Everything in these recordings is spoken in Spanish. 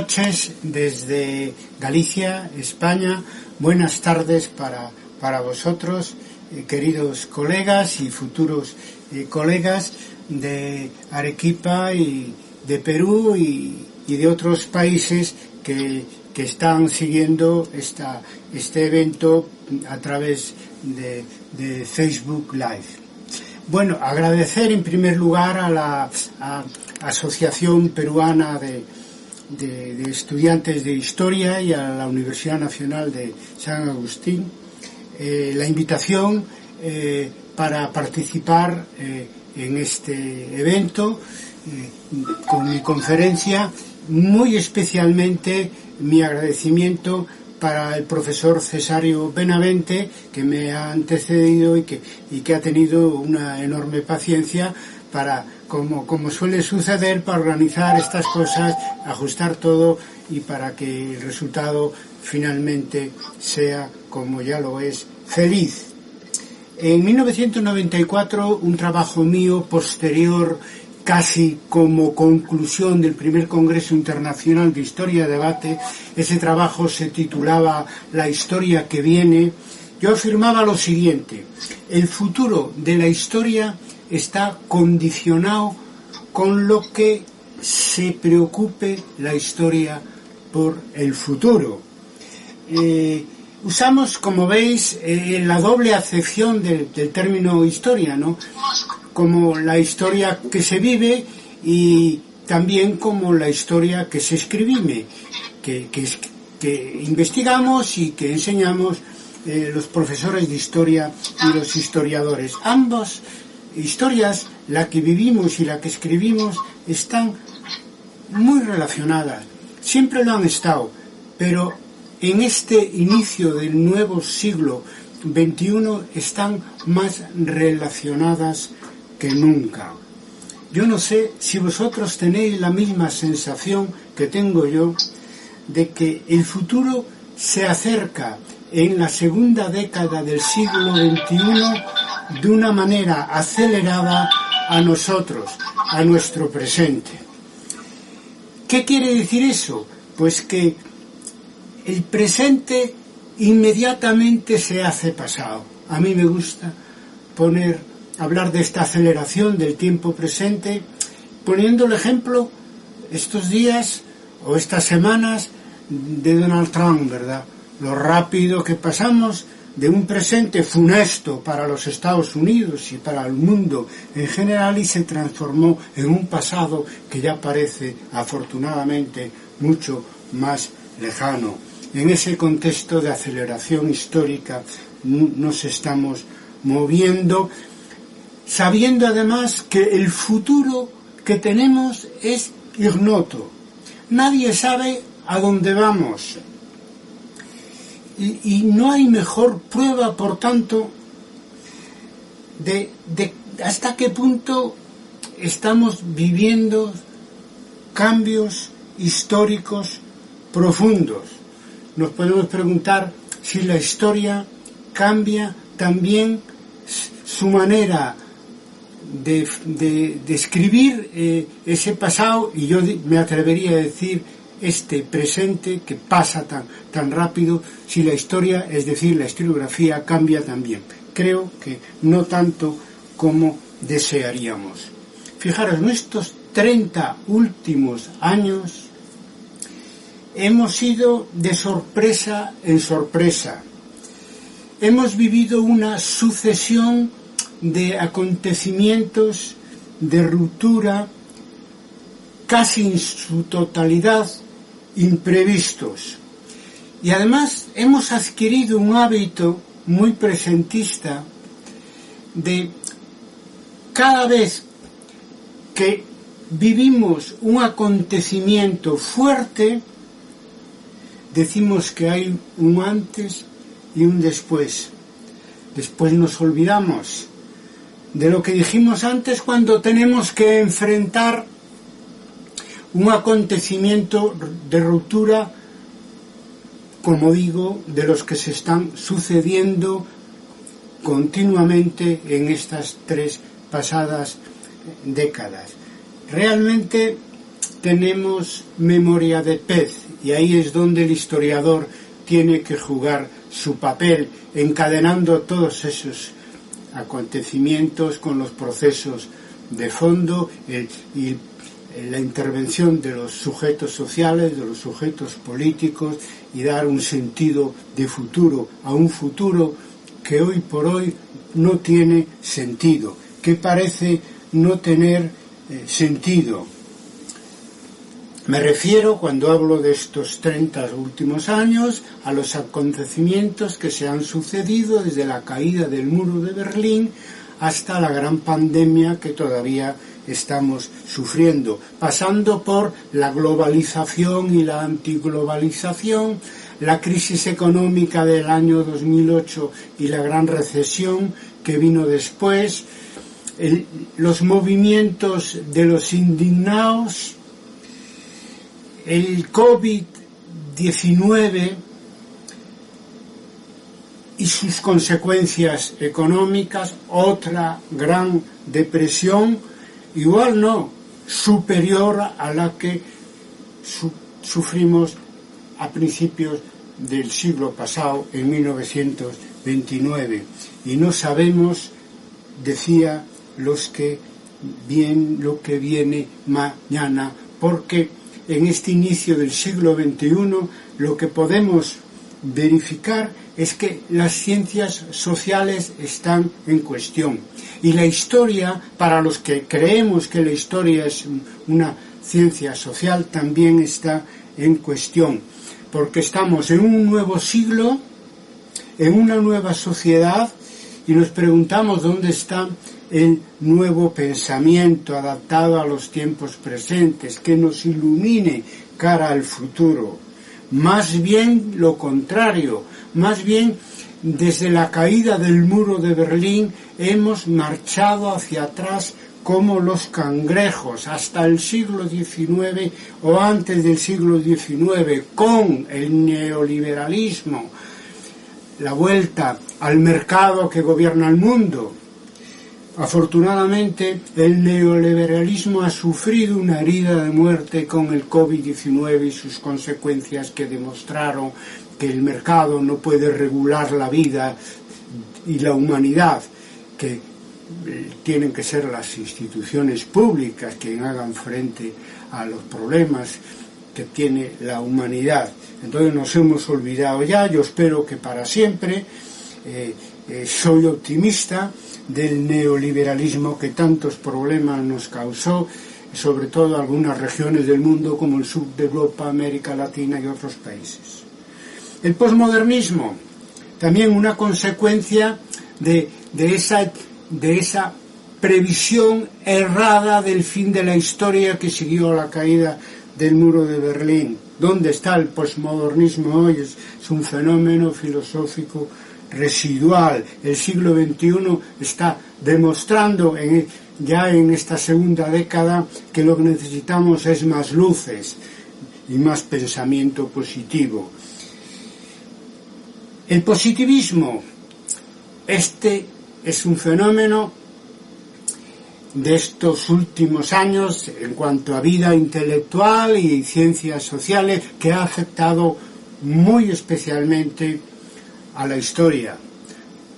noches desde Galicia, España. Buenas tardes para vosotros, queridos colegas y futuros colegas de Arequipa y de Perú y de otros países que están siguiendo este evento a través de Facebook Live. Bueno, agradecer en primer lugar a la Asociación Peruana de Estudiantes de Historia y a la Universidad Nacional de San Agustín la invitación para participar en este evento con mi conferencia, muy especialmente mi agradecimiento para el profesor Cesario Benavente, que me ha antecedido y que ha tenido una enorme paciencia para, como suele suceder, para organizar estas cosas, ajustar todo y para que el resultado finalmente sea, como ya lo es, feliz. En 1994, un trabajo mío posterior, casi como conclusión del primer Congreso Internacional de Historia y Debate, ese trabajo se titulaba La historia que viene. Yo afirmaba lo siguiente: el futuro de la historia está condicionado con lo que se preocupe la historia por el futuro. Usamos, como veis, la doble acepción del término historia, ¿no? Como la historia que se vive y también como la historia que se escribime, que investigamos y que enseñamos los profesores de historia y los historiadores. Ambas historias, la que vivimos y la que escribimos, están muy relacionadas, siempre lo han estado, pero en este inicio del nuevo siglo XXI están más relacionadas que nunca. Yo no sé si vosotros tenéis la misma sensación que tengo yo de que el futuro se acerca en la segunda década del siglo XXI de una manera acelerada a nosotros, a nuestro presente. ¿Qué quiere decir eso? Pues que el presente inmediatamente se hace pasado. A mí me gusta hablar de esta aceleración del tiempo presente, poniendo el ejemplo estos días o estas semanas de Donald Trump, ¿verdad? Lo rápido que pasamos de un presente funesto para los Estados Unidos y para el mundo en general y se transformó en un pasado que ya parece, afortunadamente, mucho más lejano. En ese contexto de aceleración histórica nos estamos moviendo, sabiendo además que el futuro que tenemos es ignoto. Nadie sabe a dónde vamos. Y no hay mejor prueba, por tanto, de hasta qué punto estamos viviendo cambios históricos profundos. Nos podemos preguntar si la historia cambia también su manera de escribir ese pasado, y yo me atrevería a decir este presente que pasa tan rápido, si la historia, es decir, la historiografía, cambia también. Creo que no tanto como desearíamos. Fijaros, en estos 30 últimos años hemos ido de sorpresa en sorpresa. Hemos vivido una sucesión de acontecimientos de ruptura, casi en su totalidad imprevistos. Y además hemos adquirido un hábito muy presentista de cada vez que vivimos un acontecimiento fuerte, decimos que hay un antes y un después. Después nos olvidamos de lo que dijimos antes cuando tenemos que enfrentar un acontecimiento de ruptura, como digo, de los que se están sucediendo continuamente en estas 3 pasadas décadas. Realmente tenemos memoria de pez, y ahí es donde el historiador tiene que jugar su papel, encadenando todos esos acontecimientos con los procesos de fondo y la intervención de los sujetos sociales, de los sujetos políticos, y dar un sentido de futuro a un futuro que hoy por hoy no tiene sentido, que parece no tener sentido. Me refiero, cuando hablo de estos 30 últimos años, a los acontecimientos que se han sucedido desde la caída del muro de Berlín hasta la gran pandemia que todavía estamos sufriendo, pasando por la globalización y la antiglobalización, la crisis económica del año 2008 y la gran recesión que vino después, los movimientos de los indignados, el COVID-19 y sus consecuencias económicas, otra gran depresión, igual no, superior a la que sufrimos a principios del siglo pasado, en 1929. Y no sabemos, decía, lo que viene mañana, porque en este inicio del siglo XXI lo que podemos verificar es que las ciencias sociales están en cuestión. Y la historia, para los que creemos que la historia es una ciencia social, también está en cuestión. Porque estamos en un nuevo siglo, en una nueva sociedad, y nos preguntamos dónde está el nuevo pensamiento adaptado a los tiempos presentes, que nos ilumine cara al futuro. Más bien lo contrario, más bien desde la caída del muro de Berlín hemos marchado hacia atrás como los cangrejos hasta el siglo XIX o antes del siglo XIX, con el neoliberalismo, la vuelta al mercado que gobierna el mundo. Afortunadamente, el neoliberalismo ha sufrido una herida de muerte con el COVID-19 y sus consecuencias, que demostraron que el mercado no puede regular la vida y la humanidad, que tienen que ser las instituciones públicas quienes hagan frente a los problemas que tiene la humanidad. Entonces nos hemos olvidado ya, yo espero que para siempre. Soy optimista del neoliberalismo que tantos problemas nos causó, sobre todo en algunas regiones del mundo como el sur de Europa, América Latina y otros países. El posmodernismo, también una consecuencia de esa previsión errada del fin de la historia que siguió la caída del muro de Berlín. ¿Dónde está el posmodernismo hoy? Es un fenómeno filosófico residual. El siglo XXI está demostrando ya en esta segunda década que lo que necesitamos es más luces y más pensamiento positivo. El positivismo, este es un fenómeno de estos últimos años en cuanto a vida intelectual y ciencias sociales, que ha afectado muy especialmente a la historia.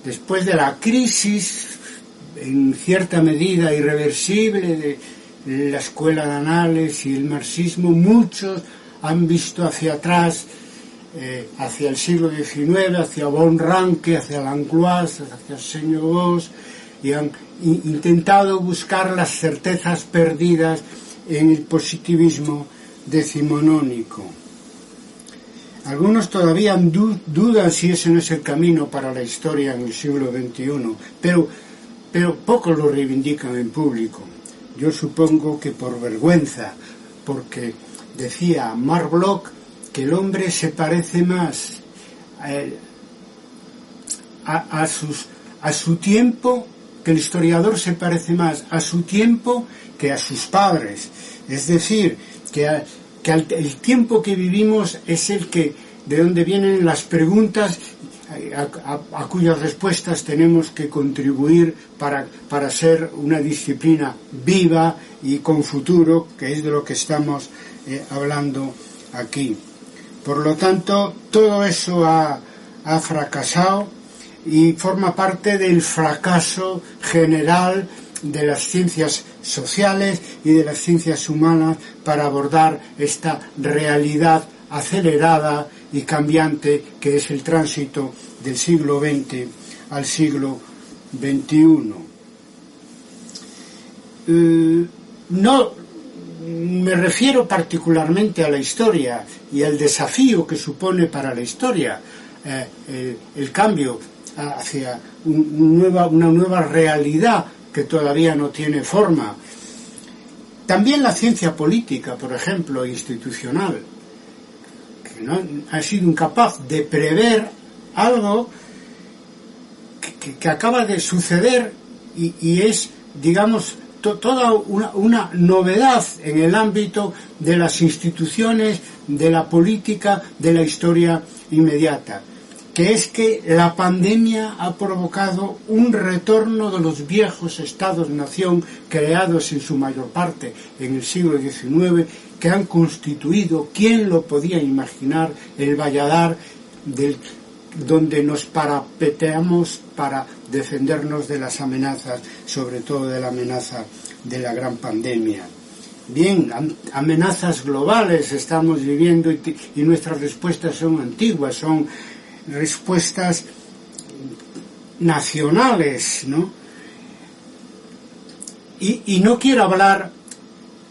Después de la crisis, en cierta medida irreversible, de la escuela de Annales y el marxismo, muchos han visto hacia atrás, hacia el siglo XIX, hacia von Ranke, hacia Langlois, hacia Señor Vos, y han intentado buscar las certezas perdidas en el positivismo decimonónico. Algunos todavía dudan si ese no es el camino para la historia en el siglo XXI, pero pocos lo reivindican en público. Yo supongo que por vergüenza, porque decía Marc Bloch que el hombre se parece más a su tiempo, que el historiador se parece más a su tiempo que a sus padres. Es decir, que el tiempo que vivimos es el que, de donde vienen las preguntas a cuyas respuestas tenemos que contribuir para ser una disciplina viva y con futuro, que es de lo que estamos hablando aquí. Por lo tanto, todo eso ha fracasado y forma parte del fracaso general de las ciencias sociales y de las ciencias humanas para abordar esta realidad acelerada y cambiante que es el tránsito del siglo XX al siglo XXI. No me refiero particularmente a la historia y al desafío que supone para la historia el cambio hacia una nueva realidad que todavía no tiene forma. También la ciencia política, por ejemplo, institucional, que no ha sido incapaz de prever algo que acaba de suceder y es, digamos, toda una novedad en el ámbito de las instituciones, de la política, de la historia inmediata, que es que la pandemia ha provocado un retorno de los viejos estados-nación creados en su mayor parte en el siglo XIX, que han constituido, ¿quién lo podía imaginar?, el valladar donde nos parapeteamos para defendernos de las amenazas, sobre todo de la amenaza de la gran pandemia. Bien, amenazas globales estamos viviendo y nuestras respuestas son antiguas, son respuestas nacionales, ¿no? Y no quiero hablar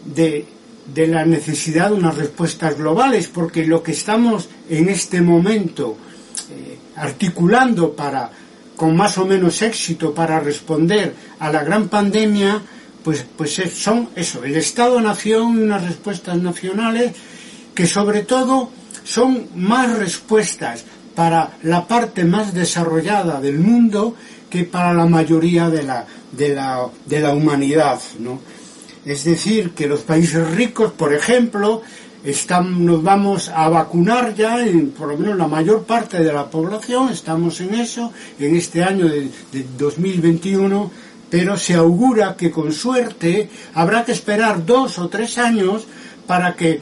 de la necesidad de unas respuestas globales, porque lo que estamos en este momento articulando con más o menos éxito para responder a la gran pandemia, pues son eso, el Estado-Nación y unas respuestas nacionales que sobre todo son más respuestas para la parte más desarrollada del mundo que para la mayoría de la humanidad, ¿no? Es decir, que los países ricos, por ejemplo, nos vamos a vacunar ya, por lo menos la mayor parte de la población, estamos en eso, en este año de 2021, pero se augura que con suerte habrá que esperar 2 o 3 años para que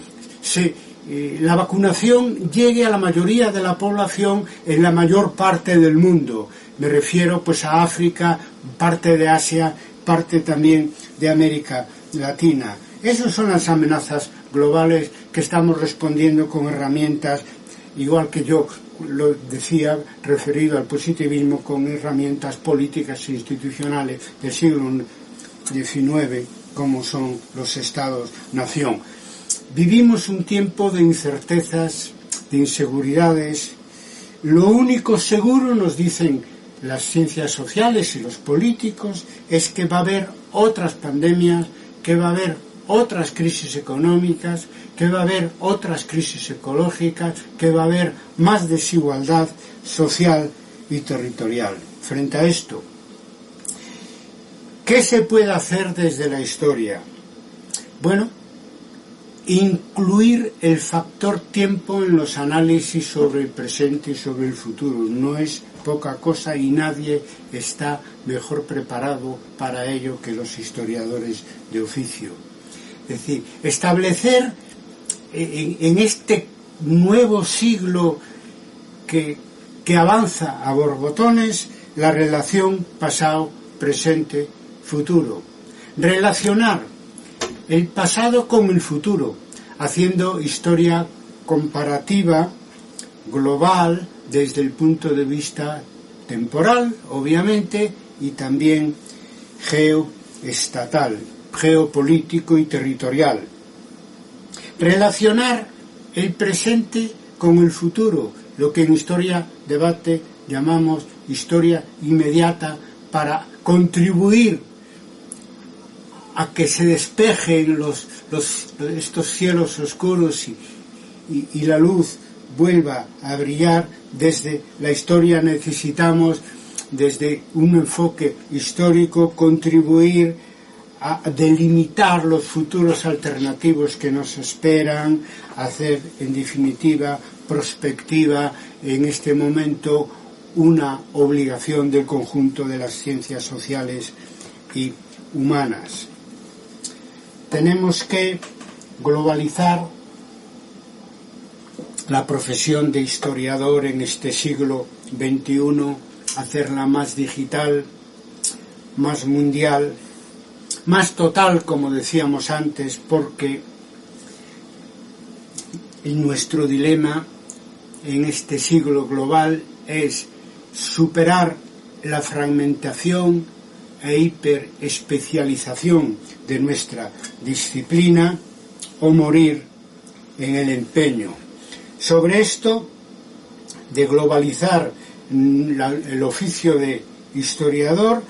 la vacunación llegue a la mayoría de la población en la mayor parte del mundo. Me refiero pues a África, parte de Asia, parte también de América Latina. Esas son las amenazas globales que estamos respondiendo con herramientas, igual que yo lo decía, referido al positivismo, con herramientas políticas e institucionales del siglo XIX, como son los Estados-nación. Vivimos un tiempo de incertezas, de inseguridades. Lo único seguro, nos dicen las ciencias sociales y los políticos, es que va a haber otras pandemias, que va a haber otras crisis económicas, que va a haber otras crisis ecológicas, que va a haber más desigualdad social y territorial. Frente a esto, ¿qué se puede hacer desde la historia? Bueno, incluir el factor tiempo en los análisis sobre el presente y sobre el futuro. No es poca cosa y nadie está mejor preparado para ello que los historiadores de oficio. Es decir, establecer en este nuevo siglo que avanza a borbotones la relación pasado, presente, futuro. Relacionar el pasado con el futuro, haciendo historia comparativa, global, desde el punto de vista temporal, obviamente, y también geoestatal, geopolítico y territorial. Relacionar el presente con el futuro, lo que en historia debate llamamos historia inmediata, para contribuir a que se despejen estos cielos oscuros y la luz vuelva a brillar. Desde la historia necesitamos, desde un enfoque histórico, contribuir a delimitar los futuros alternativos que nos esperan, hacer, en definitiva, prospectiva en este momento una obligación del conjunto de las ciencias sociales y humanas. Tenemos que globalizar la profesión de historiador en este siglo XXI, hacerla más digital, más mundial, más total, como decíamos antes, porque nuestro dilema en este siglo global es superar la fragmentación e hiperespecialización de nuestra disciplina o morir en el empeño. Sobre esto de globalizar el oficio de historiador,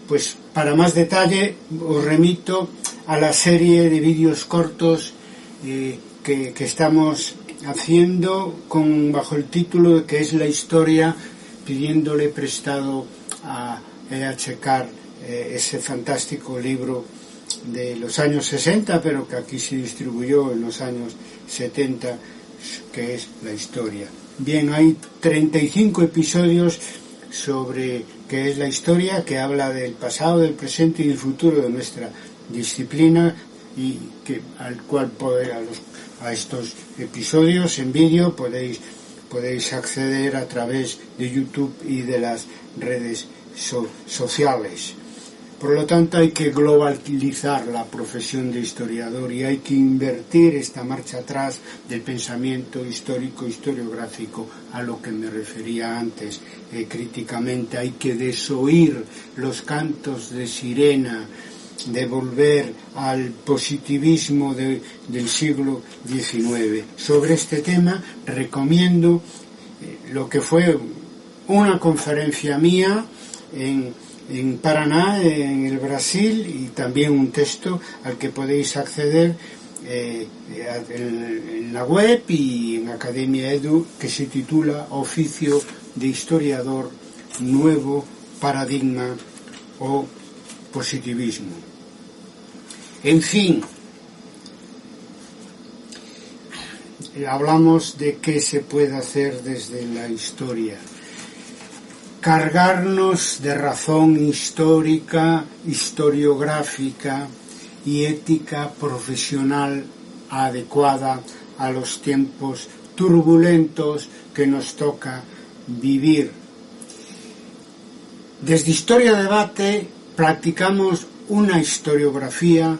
pues para más detalle os remito a la serie de vídeos cortos que estamos haciendo bajo el título de que es la historia, pidiéndole prestado a E.H. Carr ese fantástico libro de los años 60, pero que aquí se distribuyó en los años 70, que es la historia. Bien, hay 35 episodios sobre qué es la historia, que habla del pasado, del presente y del futuro de nuestra disciplina, y al cual a estos episodios en vídeo podéis acceder a través de YouTube y de las redes sociales. Por lo tanto, hay que globalizar la profesión de historiador y hay que invertir esta marcha atrás del pensamiento histórico, historiográfico, a lo que me refería antes críticamente. Hay que desoír los cantos de sirena, de volver al positivismo del siglo XIX. Sobre este tema recomiendo lo que fue una conferencia mía en Paraná, en el Brasil, y también un texto al que podéis acceder en la web y en Academia Edu, que se titula Oficio de Historiador, Nuevo Paradigma o Positivismo. En fin, hablamos de qué se puede hacer desde la historia. Cargarnos de razón histórica, historiográfica y ética profesional adecuada a los tiempos turbulentos que nos toca vivir. Desde Historia Debate practicamos una historiografía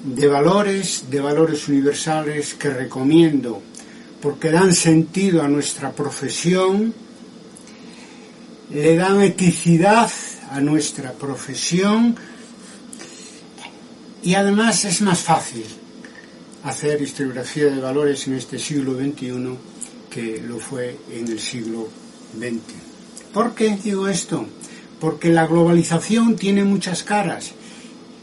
de valores universales que recomiendo porque dan sentido a nuestra profesión, le dan eticidad a nuestra profesión y además es más fácil hacer historiografía de valores en este siglo XXI que lo fue en el siglo XX. ¿Por qué digo esto? Porque la globalización tiene muchas caras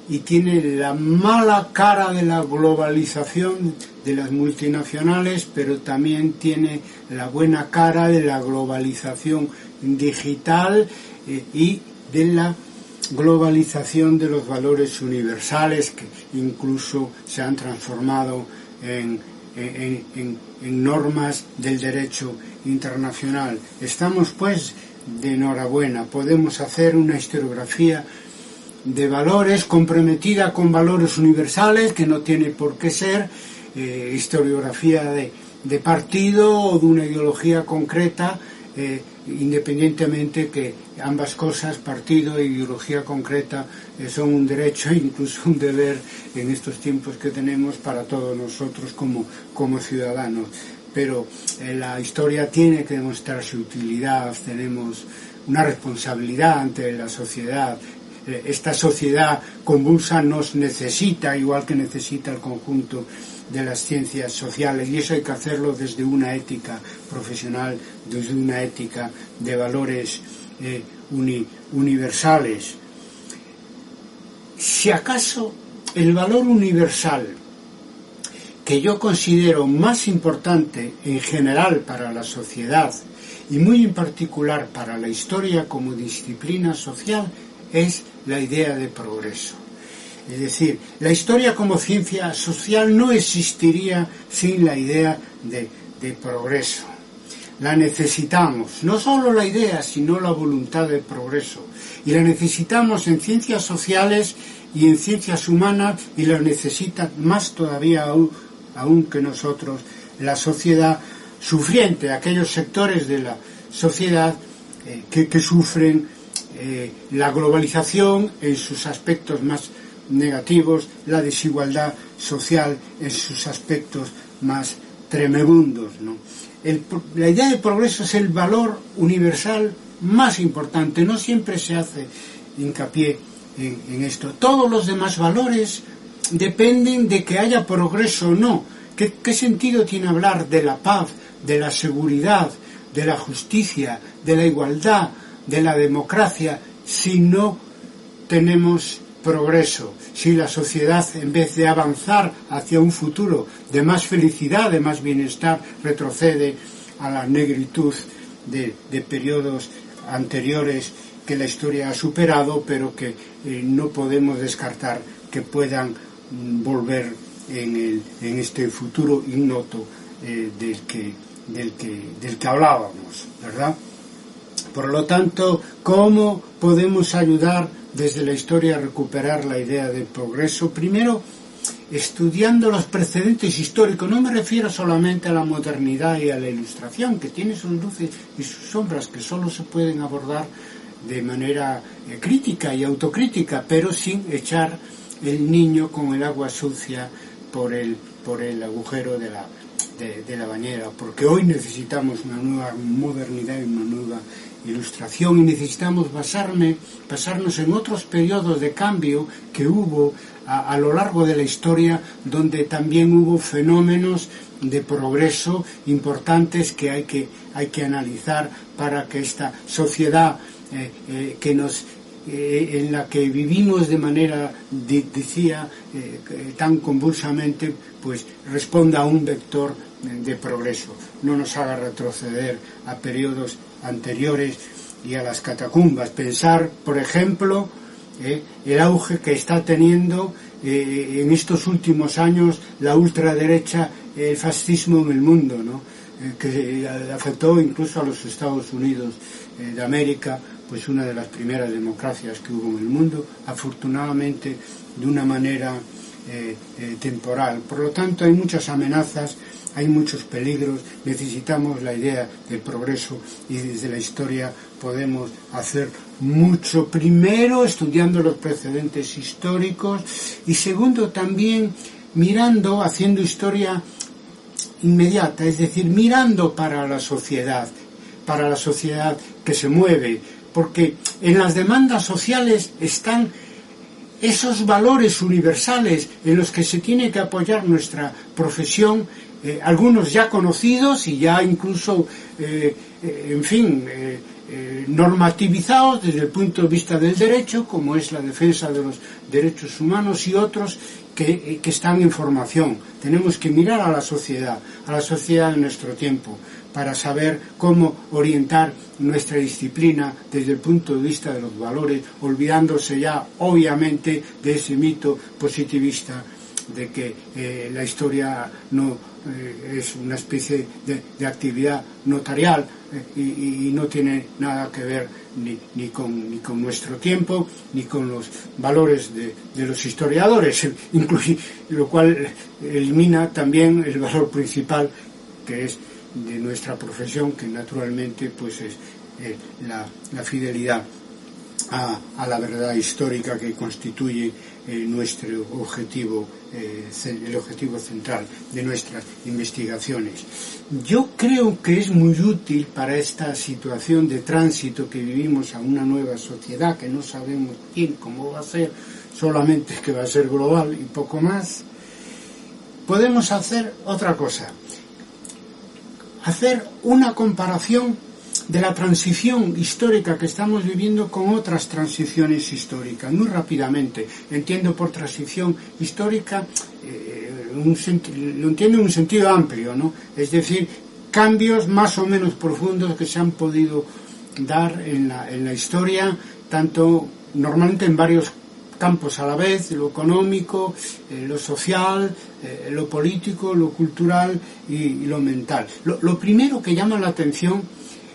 y tiene la mala cara de la globalización de las multinacionales, pero también tiene la buena cara de la globalización digital y de la globalización de los valores universales que incluso se han transformado en normas del derecho internacional. Estamos pues de enhorabuena, podemos hacer una historiografía de valores comprometida con valores universales, que no tiene por qué ser historiografía de partido o de una ideología concreta, independientemente que ambas cosas, partido e ideología concreta, son un derecho e incluso un deber en estos tiempos que tenemos para todos nosotros como ciudadanos. Pero la historia tiene que demostrar su utilidad, tenemos una responsabilidad ante la sociedad. Esta sociedad convulsa nos necesita, igual que necesita el conjunto de las ciencias sociales, y eso hay que hacerlo desde una ética profesional, desde una ética de valores universales. Si acaso el valor universal que yo considero más importante en general para la sociedad y muy en particular para la historia como disciplina social es la idea de progreso. Es decir, la historia como ciencia social no existiría sin la idea de progreso. la necesitamos, no solo la idea, sino la voluntad de progreso. Y la necesitamos en ciencias sociales y en ciencias humanas, y la necesita más todavía aún que nosotros la sociedad sufriente, aquellos sectores de la sociedad que sufren la globalización en sus aspectos más negativos, la desigualdad social en sus aspectos más tremebundos, ¿no? La idea de progreso es el valor universal más importante. No siempre se hace hincapié en esto. Todos los demás valores dependen de que haya progreso o no. ¿Qué sentido tiene hablar de la paz, de la seguridad, de la justicia, de la igualdad, de la democracia, si no tenemos progreso? Si la sociedad, en vez de avanzar hacia un futuro de más felicidad, de más bienestar, retrocede a la negritud de periodos anteriores que la historia ha superado, pero que no podemos descartar que puedan volver en este futuro ignoto del que hablábamos, ¿verdad? Por lo tanto, ¿cómo podemos ayudar desde la historia a recuperar la idea de progreso? Primero, estudiando los precedentes históricos. No me refiero solamente a la modernidad y a la ilustración, que tiene sus luces y sus sombras, que solo se pueden abordar de manera crítica y autocrítica, pero sin echar el niño con el agua sucia por el agujero de la bañera, porque hoy necesitamos una nueva modernidad y una nueva ilustración, y necesitamos basarnos en otros periodos de cambio que hubo a lo largo de la historia, donde también hubo fenómenos de progreso importantes que hay que analizar para que esta sociedad en la que vivimos de manera, decía, tan convulsamente, pues responda a un vector de progreso, no nos haga retroceder a periodos anteriores y a las catacumbas. Pensar, por ejemplo, el auge que está teniendo en estos últimos años la ultraderecha, el fascismo en el mundo, ¿no? Que afectó incluso a los Estados Unidos de América, pues una de las primeras democracias que hubo en el mundo, afortunadamente de una manera temporal. Por lo tanto, hay muchas amenazas, hay muchos peligros, necesitamos la idea del progreso, y desde la historia podemos hacer mucho. Primero, estudiando los precedentes históricos, y segundo, también haciendo historia inmediata, es decir, mirando para la sociedad que se mueve, porque en las demandas sociales están esos valores universales en los que se tiene que apoyar nuestra profesión, algunos ya conocidos y ya incluso, normativizados desde el punto de vista del derecho, como es la defensa de los derechos humanos, y otros que están en formación. Tenemos que mirar a la sociedad de nuestro tiempo, para saber cómo orientar nuestra disciplina desde el punto de vista de los valores, olvidándose ya, obviamente, de ese mito positivista de que la historia no es una especie de actividad notarial y no tiene nada que ver ni con nuestro tiempo, ni con los valores de los historiadores, lo cual elimina también el valor principal, que es de nuestra profesión, que naturalmente pues es la fidelidad a la verdad histórica, que constituye nuestro objetivo, el objetivo central de nuestras investigaciones. Yo creo que es muy útil para esta situación de tránsito que vivimos a una nueva sociedad, que no sabemos cómo va a ser, solamente que va a ser global y poco más. Podemos hacer otra cosa, hacer una comparación de la transición histórica que estamos viviendo con otras transiciones históricas, muy rápidamente. Entiendo por transición histórica, lo entiendo en un sentido amplio, ¿no? Es decir, cambios más o menos profundos que se han podido dar en la historia, tanto normalmente en varios campos a la vez, lo económico, lo social, lo político, lo cultural y lo mental. Lo primero que llama la atención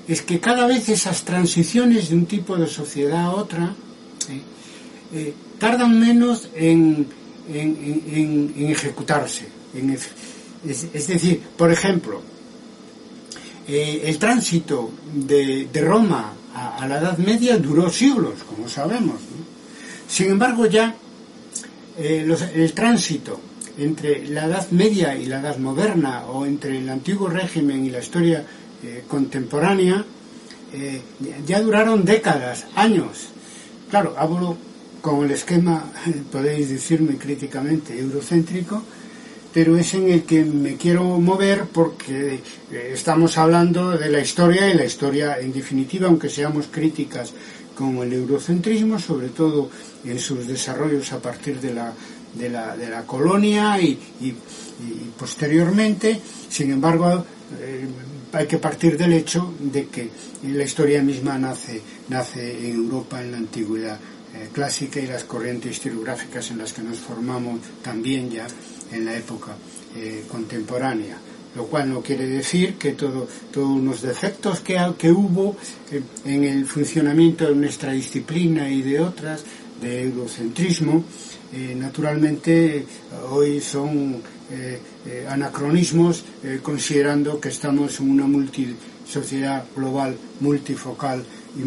es que cada vez esas transiciones de un tipo de sociedad a otra tardan menos en ejecutarse. Es decir, por ejemplo, el tránsito de Roma a la Edad Media duró siglos, como sabemos, ¿no? Sin embargo, ya el tránsito entre la Edad Media y la Edad Moderna, o entre el antiguo régimen y la historia contemporánea, ya duraron décadas, años. Claro, hablo con el esquema, podéis decirme críticamente, eurocéntrico, pero es en el que me quiero mover porque estamos hablando de la historia, y la historia en definitiva, aunque seamos críticas con el eurocentrismo, sobre todo en sus desarrollos a partir de la colonia y posteriormente, sin embargo, hay que partir del hecho de que la historia misma nace en Europa en la antigüedad clásica, y las corrientes historiográficas en las que nos formamos también ya en la época contemporánea, lo cual no quiere decir que todos los defectos que hubo en el funcionamiento de nuestra disciplina y de otras, de eurocentrismo, naturalmente hoy son anacronismos, considerando que estamos en una sociedad global multifocal y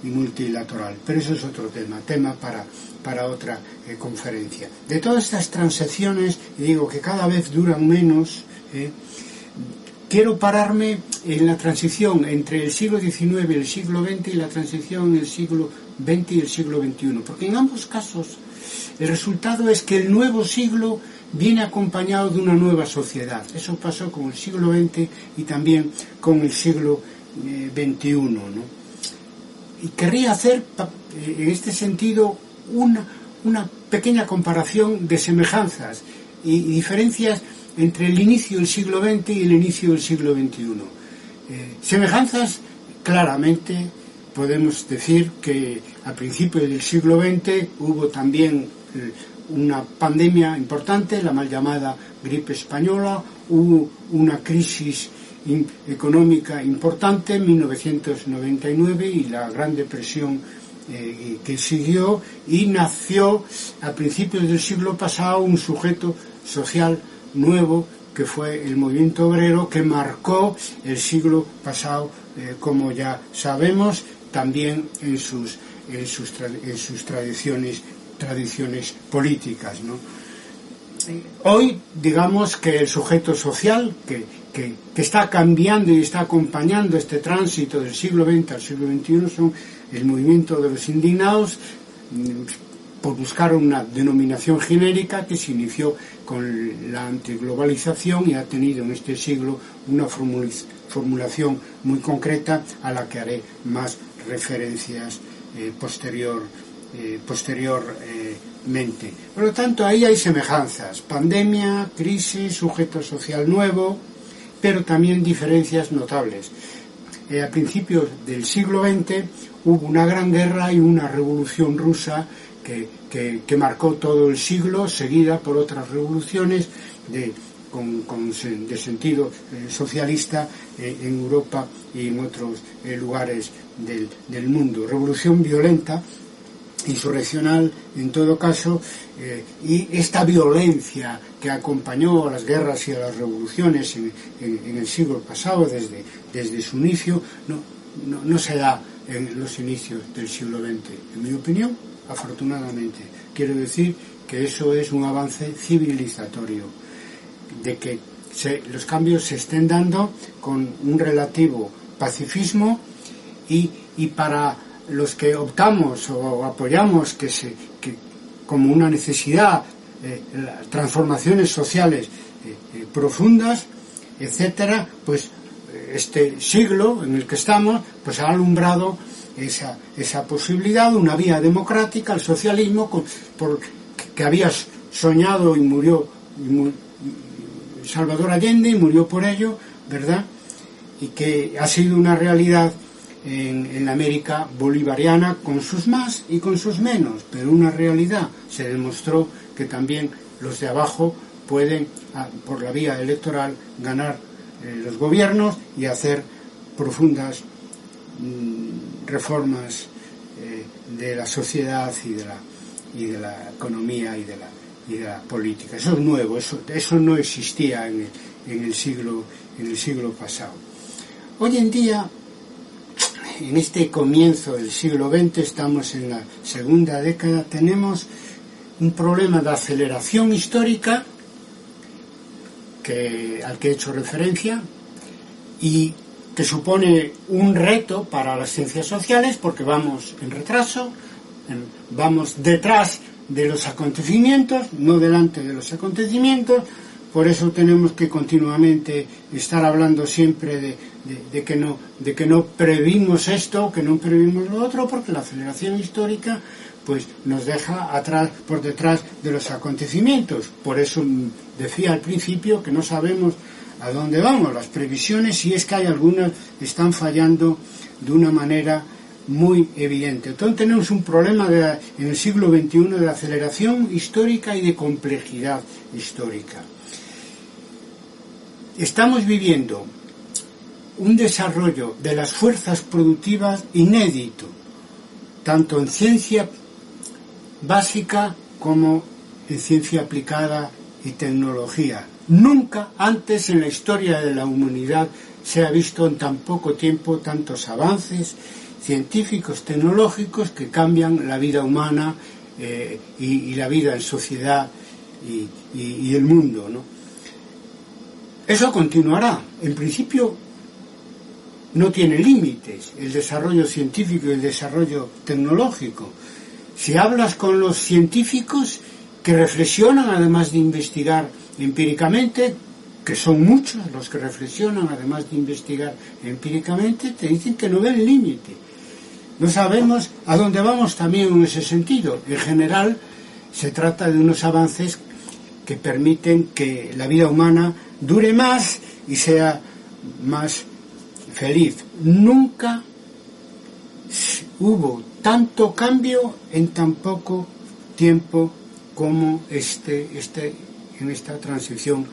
multilateral. Pero eso es otro tema para otra conferencia. De todas estas transacciones, y digo que cada vez duran menos, quiero pararme en la transición entre el siglo XIX y el siglo XX, y la transición en el siglo XX y el siglo XXI, porque en ambos casos el resultado es que el nuevo siglo viene acompañado de una nueva sociedad. Eso pasó con el siglo XX y también con el siglo XXI, ¿no? Y querría hacer en este sentido una pequeña comparación de semejanzas y diferencias entre el inicio del siglo XX y el inicio del siglo XXI. Semejanzas, claramente podemos decir que a principios del siglo XX hubo también una pandemia importante, la mal llamada gripe española, hubo una crisis económica importante en 1999 y la Gran Depresión que siguió, y nació a principios del siglo pasado un sujeto social nuevo que fue el movimiento obrero, que marcó el siglo pasado, como ya sabemos, también en sus tradiciones políticas, ¿no? Hoy, digamos que el sujeto social que está cambiando y está acompañando este tránsito del siglo XX al siglo XXI son el movimiento de los indignados, por buscar una denominación genérica que se inició con la antiglobalización y ha tenido en este siglo una formulación muy concreta a la que haré más referencias posteriormente. Por lo tanto, ahí hay semejanzas: pandemia, crisis, sujeto social nuevo, pero también diferencias notables. A principios del siglo XX hubo una gran guerra y una revolución rusa que marcó todo el siglo, seguida por otras revoluciones de sentido socialista en Europa y en otros lugares del mundo. Revolución violenta, insurreccional en todo caso, y esta violencia que acompañó a las guerras y a las revoluciones en el siglo pasado, desde su inicio, no se da en los inicios del siglo XX. En mi opinión, afortunadamente, quiero decir que eso es un avance civilizatorio, de que los cambios se estén dando con un relativo pacifismo, y para los que optamos o apoyamos que como una necesidad las transformaciones sociales profundas, etcétera, pues este siglo en el que estamos pues ha alumbrado esa posibilidad, una vía democrática, el socialismo, que había soñado y murió Salvador Allende, y murió por ello, ¿verdad? Y que ha sido una realidad en la América bolivariana, con sus más y con sus menos, pero una realidad. Se demostró que también los de abajo pueden, por la vía electoral, ganar los gobiernos y hacer profundas reformas de la sociedad y de la economía y de la política. Eso es nuevo, eso no existía en el siglo pasado. Hoy en día, en este comienzo del siglo XX, estamos en la segunda década, tenemos un problema de aceleración histórica al que he hecho referencia y que supone un reto para las ciencias sociales porque vamos en retraso, vamos detrás de los acontecimientos, no delante de los acontecimientos. Por eso tenemos que continuamente estar hablando siempre de que no previmos esto, que no previmos lo otro, porque la aceleración histórica pues nos deja atrás, por detrás de los acontecimientos. Por eso decía al principio que no sabemos a dónde vamos. Las previsiones, si es que hay algunas, están fallando de una manera muy evidente. Entonces tenemos un problema en el siglo XXI de aceleración histórica y de complejidad histórica. Estamos viviendo un desarrollo de las fuerzas productivas inédito, tanto en ciencia básica como en ciencia aplicada y tecnología. Nunca antes en la historia de la humanidad se ha visto en tan poco tiempo tantos avances científicos, tecnológicos que cambian la vida humana y la vida en sociedad y el mundo, ¿no? Eso continuará. En principio no tiene límites el desarrollo científico y el desarrollo tecnológico. Si hablas con los científicos que reflexionan, además de investigar empíricamente, que son muchos los que reflexionan, además de investigar empíricamente, te dicen que no ven límite. No sabemos a dónde vamos también en ese sentido. En general, se trata de unos avances que permiten que la vida humana dure más y sea más feliz. Nunca hubo tanto cambio en tan poco tiempo como en esta transición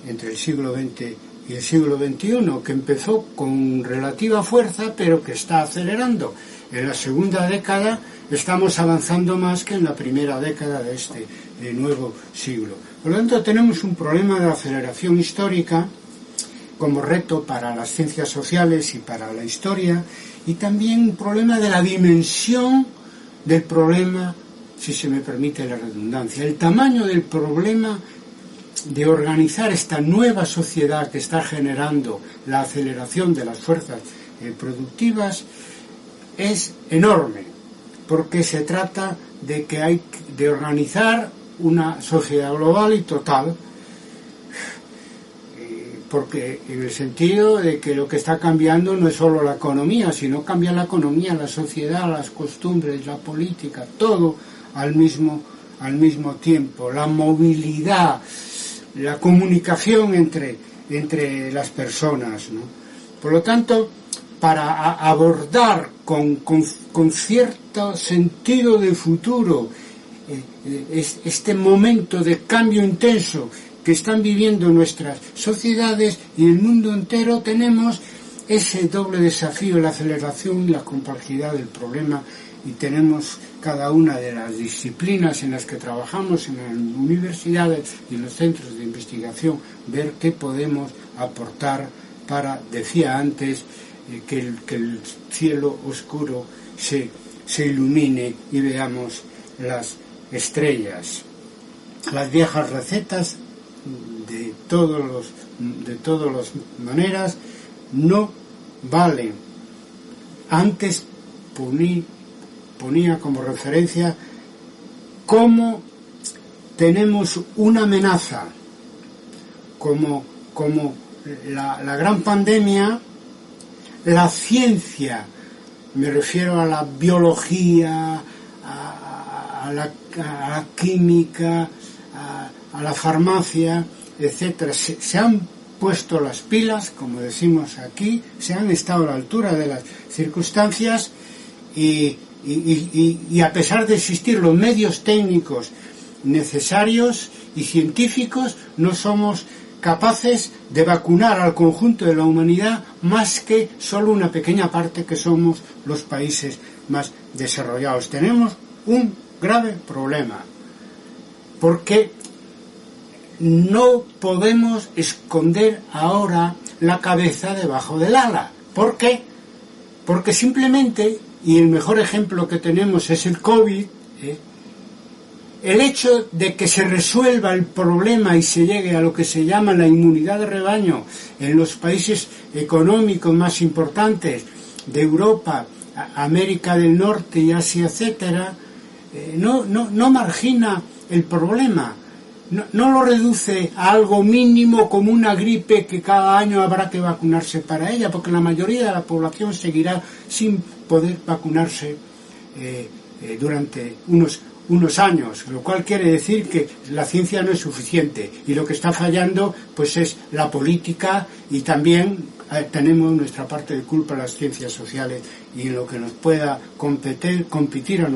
entre el siglo XX y el siglo XXI, que empezó con relativa fuerza, pero que está acelerando. En la segunda década estamos avanzando más que en la primera década de este nuevo siglo. Por lo tanto, tenemos un problema de aceleración histórica como reto para las ciencias sociales y para la historia, y también un problema de la dimensión del problema, si se me permite la redundancia, el tamaño del problema de organizar esta nueva sociedad que está generando la aceleración de las fuerzas productivas es enorme, porque se trata de que hay de organizar una sociedad global y total, porque en el sentido de que lo que está cambiando no es solo la economía, sino cambia la economía, la sociedad, las costumbres, la política, todo al mismo tiempo, la movilidad, la comunicación entre las personas, ¿no? Por lo tanto, para abordar con cierto sentido de futuro este momento de cambio intenso que están viviendo nuestras sociedades y el mundo entero, tenemos ese doble desafío, la aceleración y la complejidad del problema, y tenemos cada una de las disciplinas en las que trabajamos en las universidades y en los centros de investigación, ver qué podemos aportar para, decía antes, que el cielo oscuro se ilumine y veamos las estrellas. Las viejas recetas de todas las maneras no valen. Antes ponía como referencia cómo tenemos una amenaza, como la gran pandemia. La ciencia, me refiero a la biología, a la química, a la farmacia, etcétera, se han puesto las pilas, como decimos aquí, se han estado a la altura de las circunstancias y a pesar de existir los medios técnicos necesarios y científicos, no somos capaces de vacunar al conjunto de la humanidad más que solo una pequeña parte que somos los países más desarrollados. Tenemos un grave problema porque no podemos esconder ahora la cabeza debajo del ala. ¿Por qué? Porque simplemente, y el mejor ejemplo que tenemos es el COVID, el hecho de que se resuelva el problema y se llegue a lo que se llama la inmunidad de rebaño en los países económicos más importantes de Europa, América del Norte y Asia, etcétera, no margina el problema, no lo reduce a algo mínimo como una gripe que cada año habrá que vacunarse para ella, porque la mayoría de la población seguirá sin poder vacunarse durante unos años, lo cual quiere decir que la ciencia no es suficiente y lo que está fallando pues es la política, y también tenemos nuestra parte de culpa las ciencias sociales y en lo que nos pueda competir a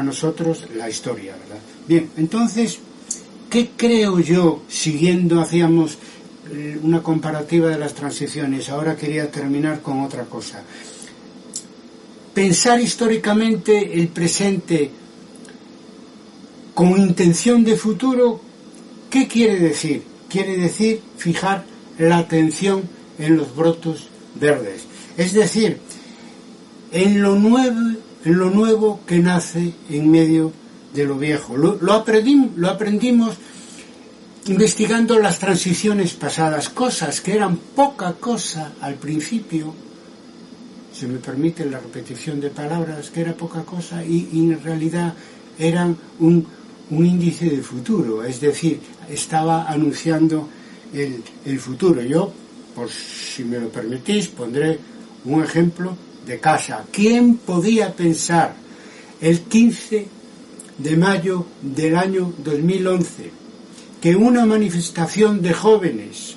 nosotros la historia, ¿verdad? Bien, entonces, ¿qué creo yo? Siguiendo, hacíamos una comparativa de las transiciones, ahora quería terminar con otra cosa. Pensar históricamente el presente con intención de futuro, ¿qué quiere decir? Quiere decir fijar la atención en los brotos verdes, es decir, en lo nuevo que nace en medio de lo viejo. Lo aprendimos investigando las transiciones pasadas, cosas que eran poca cosa al principio, se me permite la repetición de palabras, que era poca cosa y en realidad eran un índice de futuro, es decir, estaba anunciando el futuro. Yo, por si me lo permitís, pondré un ejemplo de casa. ¿Quién podía pensar el 15 de mayo del año 2011 que una manifestación de jóvenes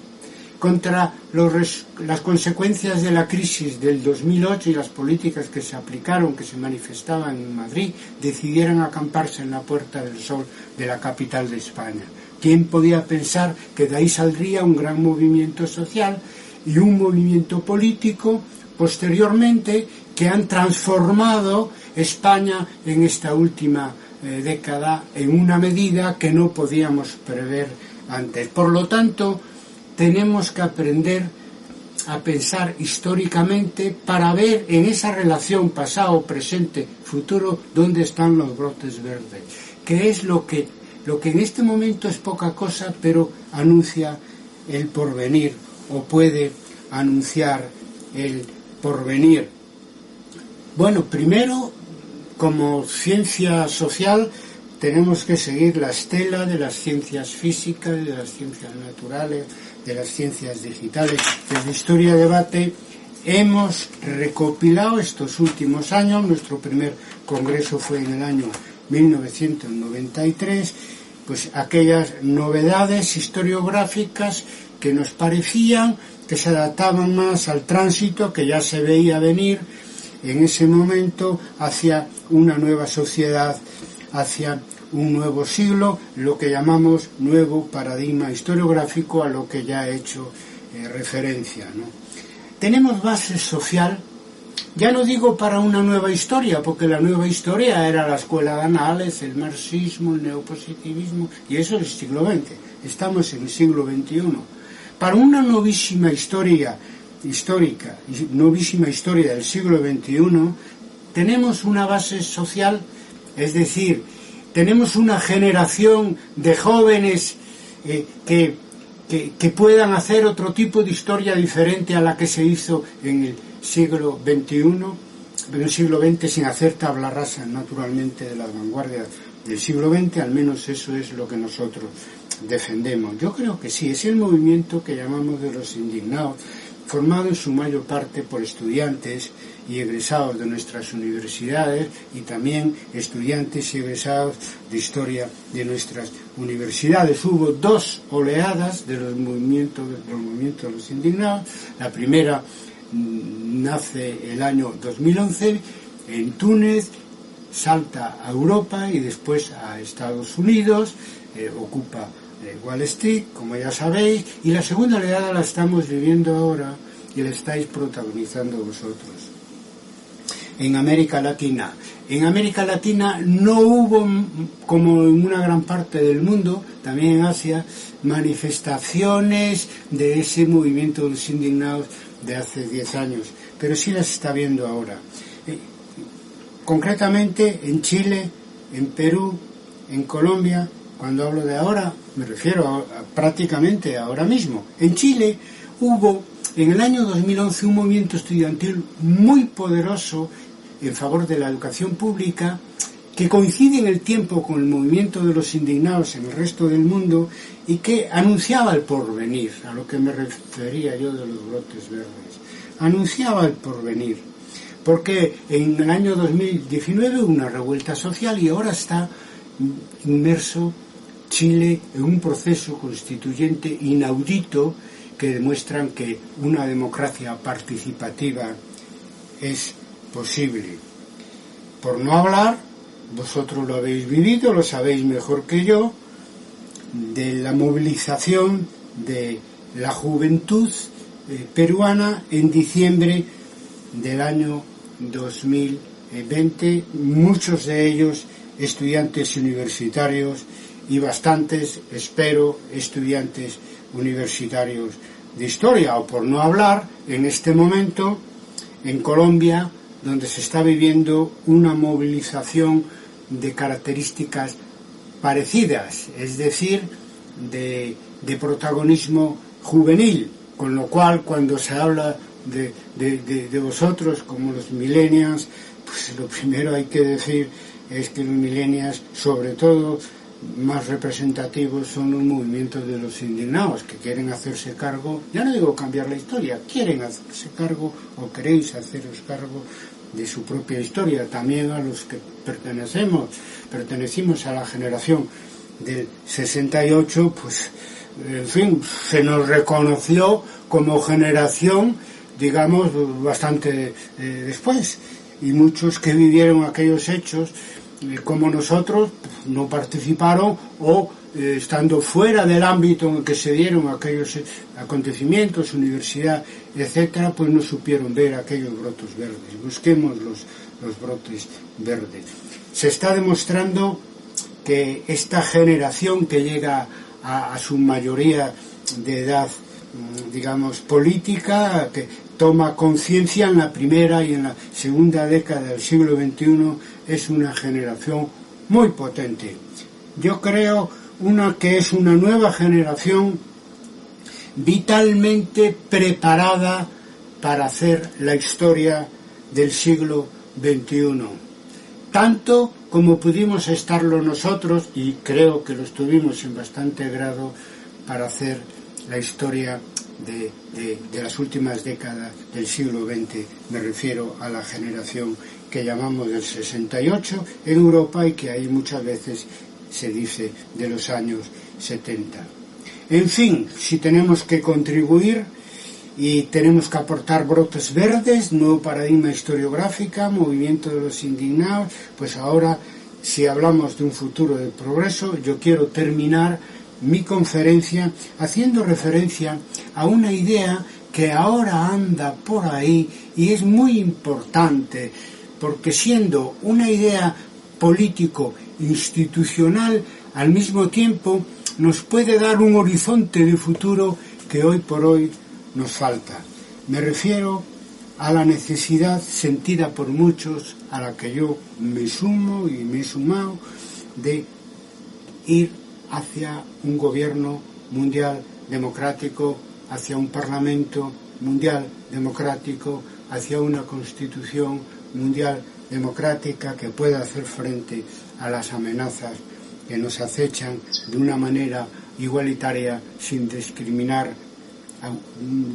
contra las consecuencias de la crisis del 2008 y las políticas que se aplicaron, que se manifestaban en Madrid, decidieran acamparse en la Puerta del Sol de la capital de España? ¿Quién podía pensar que de ahí saldría un gran movimiento social y un movimiento político posteriormente que han transformado España en esta última década en una medida que no podíamos prever antes? Por lo tanto, tenemos que aprender a pensar históricamente para ver en esa relación pasado, presente, futuro, dónde están los brotes verdes, que es lo que en este momento es poca cosa, pero anuncia el porvenir o puede anunciar el porvenir. Bueno, primero, como ciencia social, tenemos que seguir la estela de las ciencias físicas, de las ciencias naturales, de las ciencias digitales. Desde Historia Debate hemos recopilado estos últimos años, nuestro primer congreso fue en el año 1993, pues aquellas novedades historiográficas que nos parecían que se adaptaban más al tránsito que ya se veía venir en ese momento hacia una nueva sociedad, hacia un nuevo siglo, lo que llamamos nuevo paradigma historiográfico, a lo que ya he hecho referencia, ¿no? Tenemos base social, ya no digo para una nueva historia, porque la nueva historia era la escuela de Anales, el marxismo, el neopositivismo, y eso es el siglo XX, estamos en el siglo XXI. Para una novísima historia histórica, novísima historia del siglo XXI, tenemos una base social, es decir, tenemos una generación de jóvenes que puedan hacer otro tipo de historia diferente a la que se hizo en el siglo XXI, en el siglo XX, sin hacer tabla rasa, naturalmente, de las vanguardias del siglo XX, al menos eso es lo que nosotros defendemos. Yo creo que sí, es el movimiento que llamamos de los indignados, formado en su mayor parte por estudiantes y egresados de nuestras universidades y también estudiantes y egresados de historia de nuestras universidades. Hubo dos oleadas de los movimientos de los indignados. La primera nace el año 2011 en Túnez, salta a Europa y después a Estados Unidos, ocupa Wall Street, como ya sabéis, y la segunda oleada la estamos viviendo ahora y la estáis protagonizando vosotros. En América Latina. En América Latina no hubo, como en una gran parte del mundo, también en Asia, manifestaciones de ese movimiento de los indignados de hace 10 años, pero sí las está viendo ahora. Concretamente en Chile, en Perú, en Colombia. Cuando hablo de ahora, me refiero a prácticamente ahora mismo. En Chile hubo en el año 2011 un movimiento estudiantil muy poderoso en favor de la educación pública, que coincide en el tiempo con el movimiento de los indignados en el resto del mundo y que anunciaba el porvenir, a lo que me refería yo de los brotes verdes. Anunciaba el porvenir, porque en el año 2019 hubo una revuelta social y ahora está inmerso Chile en un proceso constituyente inaudito que demuestran que una democracia participativa es posible. Por no hablar, vosotros lo habéis vivido, lo sabéis mejor que yo, de la movilización de la juventud peruana en diciembre del año 2020, muchos de ellos estudiantes universitarios y bastantes, espero, estudiantes universitarios de historia, o por no hablar, en este momento, en Colombia, donde se está viviendo una movilización de características parecidas, es decir, de protagonismo juvenil, con lo cual cuando se habla de vosotros como los millennials, pues lo primero hay que decir es que los millennials, sobre todo más representativos, son los movimientos de los indignados, que quieren hacerse cargo, ya no digo cambiar la historia, quieren hacerse cargo o queréis haceros cargo de su propia historia. También a los que pertenecimos a la generación del 68, pues en fin, se nos reconoció como generación, digamos, bastante después, y muchos que vivieron aquellos hechos como nosotros no participaron o estando fuera del ámbito en el que se dieron aquellos acontecimientos, universidad, etcétera, pues no supieron ver aquellos brotes verdes. Busquemos los brotes verdes. Se está demostrando que esta generación que llega a su mayoría de edad, digamos, política, que toma conciencia en la primera y en la segunda década del siglo XXI, es una generación muy potente. Yo creo que es una nueva generación vitalmente preparada para hacer la historia del siglo XXI. Tanto como pudimos estarlo nosotros, y creo que lo estuvimos en bastante grado, para hacer la historia de las últimas décadas del siglo XX. Me refiero a la generación que llamamos del 68 en Europa y que ahí muchas veces se dice de los años 70. En fin, si tenemos que contribuir y tenemos que aportar brotes verdes, nuevo paradigma historiográfica, movimiento de los indignados, pues ahora, si hablamos de un futuro de progreso, yo quiero terminar mi conferencia haciendo referencia a una idea que ahora anda por ahí y es muy importante, porque siendo una idea político-institucional, al mismo tiempo nos puede dar un horizonte de futuro que hoy por hoy nos falta. Me refiero a la necesidad sentida por muchos, a la que yo me sumo y me he sumado, de ir hacia un gobierno mundial democrático, hacia un parlamento mundial democrático, hacia una constitución mundial democrática que pueda hacer frente a las amenazas que nos acechan de una manera igualitaria, sin discriminar a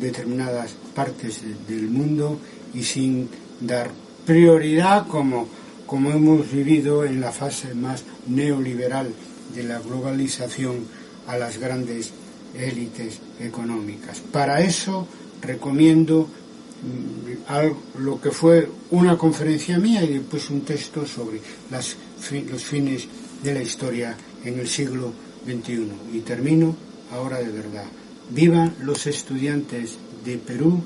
determinadas partes del mundo y sin dar prioridad, como hemos vivido en la fase más neoliberal de la globalización, a las grandes élites económicas. Para eso recomiendo lo que fue una conferencia mía y después un texto sobre los fines de la historia en el siglo XXI. Y termino ahora de verdad. Vivan los estudiantes de Perú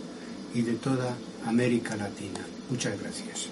y de toda América Latina. Muchas gracias.